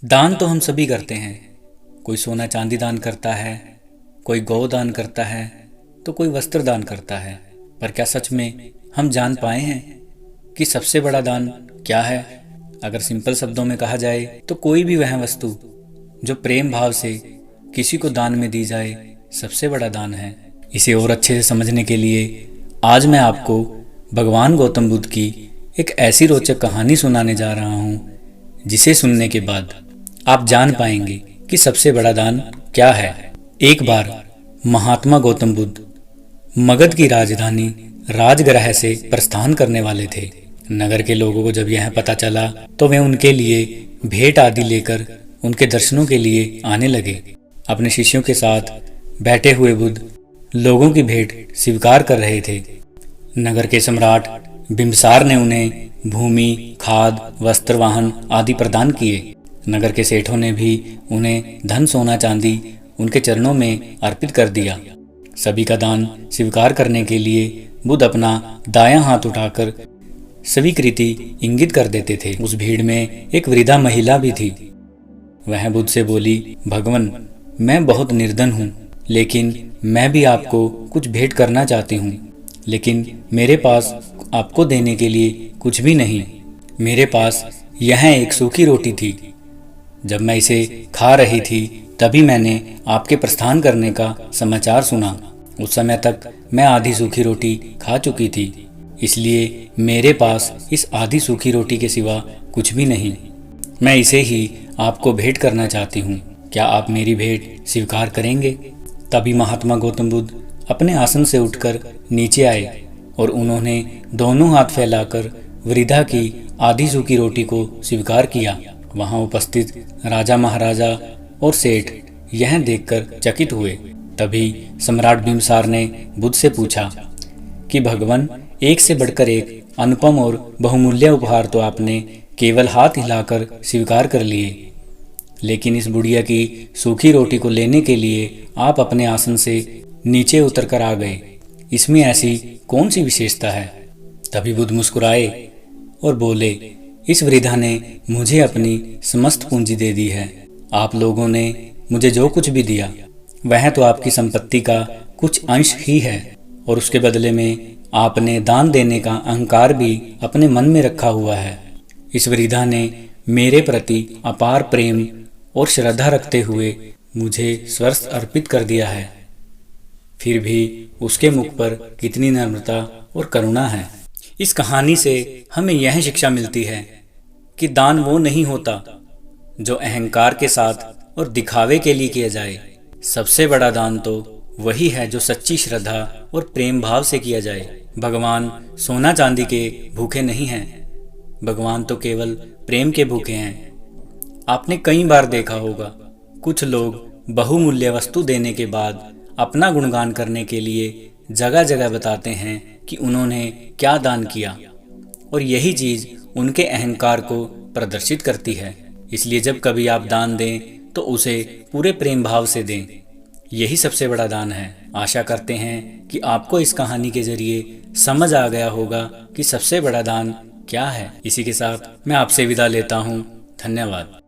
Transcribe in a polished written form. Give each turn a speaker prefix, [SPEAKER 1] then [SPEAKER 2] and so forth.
[SPEAKER 1] दान तो हम सभी करते हैं। कोई सोना चांदी दान करता है, कोई गौ दान करता है, तो कोई वस्त्र दान करता है। पर क्या सच में हम जान पाए हैं कि सबसे बड़ा दान क्या है? अगर सिंपल शब्दों में कहा जाए तो कोई भी वह वस्तु जो प्रेम भाव से किसी को दान में दी जाए, सबसे बड़ा दान है। इसे और अच्छे से समझने के लिए आज मैं आपको भगवान गौतम बुद्ध की एक ऐसी रोचक कहानी सुनाने जा रहा हूँ, जिसे सुनने के बाद आप जान पाएंगे कि सबसे बड़ा दान क्या है। एक बार महात्मा गौतम बुद्ध मगध की राजधानी राजगृह से प्रस्थान करने वाले थे। नगर के लोगों को जब यह पता चला तो वे उनके लिए भेंट आदि लेकर उनके दर्शनों के लिए आने लगे। अपने शिष्यों के साथ बैठे हुए बुद्ध लोगों की भेंट स्वीकार कर रहे थे। नगर के सम्राट बिम्बसार ने उन्हें भूमि, खाद, वस्त्र, वाहन आदि प्रदान किए। नगर के सेठों ने भी उन्हें धन, सोना, चांदी उनके चरणों में अर्पित कर दिया। सभी का दान स्वीकार करने के लिए बुद्ध अपना दायां हाथ उठाकर स्वीकृति इंगित कर देते थे। उस भीड़ में एक वृद्धा महिला भी थी। वह बुद्ध से बोली, भगवन, मैं बहुत निर्धन हूँ, लेकिन मैं भी आपको कुछ भेंट करना चाहती हूँ, लेकिन मेरे पास आपको देने के लिए कुछ भी नहीं। मेरे पास यह एक सूखी रोटी थी। जब मैं इसे खा रही थी तभी मैंने आपके प्रस्थान करने का समाचार सुना। उस समय तक मैं आधी सूखी रोटी खा चुकी थी, इसलिए मेरे पास इस आधी सूखी रोटी के सिवा कुछ भी नहीं। मैं इसे ही आपको भेंट करना चाहती हूँ। क्या आप मेरी भेंट स्वीकार करेंगे? तभी महात्मा गौतम बुद्ध अपने आसन से उठकर नीचे आए और उन्होंने दोनों हाथ फैलाकर वृद्धा की आधी सूखी रोटी को स्वीकार किया। वहां उपस्थित राजा, महाराजा और सेठ यह देखकर चकित हुए। तभी सम्राट बिम्बसार ने बुद्ध से पूछा कि भगवान, एक से बढ़कर एक अनुपम और बहुमूल्य उपहार तो आपने केवल हाथ हिलाकर स्वीकार कर लिए, लेकिन इस बुढ़िया की सूखी रोटी को लेने के लिए आप अपने आसन से नीचे उतरकर आ गए। इसमें ऐसी कौन सी विशेषता है? तभी बुद्ध मुस्कुराए और बोले, इस वृद्धा ने मुझे अपनी समस्त पूंजी दे दी है। आप लोगों ने मुझे जो कुछ भी दिया वह तो आपकी संपत्ति का कुछ अंश ही है, और उसके बदले में आपने दान देने का अहंकार भी अपने मन में रखा हुआ है। इस वृद्धा ने मेरे प्रति अपार प्रेम और श्रद्धा रखते हुए मुझे स्वर्ष अर्पित कर दिया है। फिर भी उसके मुख पर कितनी नम्रता और करुणा है। इस कहानी से हमें यह शिक्षा मिलती है कि दान वो नहीं होता जो अहंकार के साथ और दिखावे के लिए किया जाए। सबसे बड़ा दान तो वही है जो सच्ची श्रद्धा और प्रेम भाव से किया जाए। भगवान सोना चांदी के भूखे नहीं हैं, भगवान तो केवल प्रेम के भूखे हैं। आपने कई बार देखा होगा, कुछ लोग बहुमूल्य वस्तु देने के बाद अपना गुणगान करने के लिए जगह जगह बताते हैं कि उन्होंने क्या दान किया, और यही चीज उनके अहंकार को प्रदर्शित करती है। इसलिए जब कभी आप दान दें तो उसे पूरे प्रेम भाव से दें। यही सबसे बड़ा दान है। आशा करते हैं कि आपको इस कहानी के जरिए समझ आ गया होगा कि सबसे बड़ा दान क्या है। इसी के साथ मैं आपसे विदा लेता हूँ। धन्यवाद।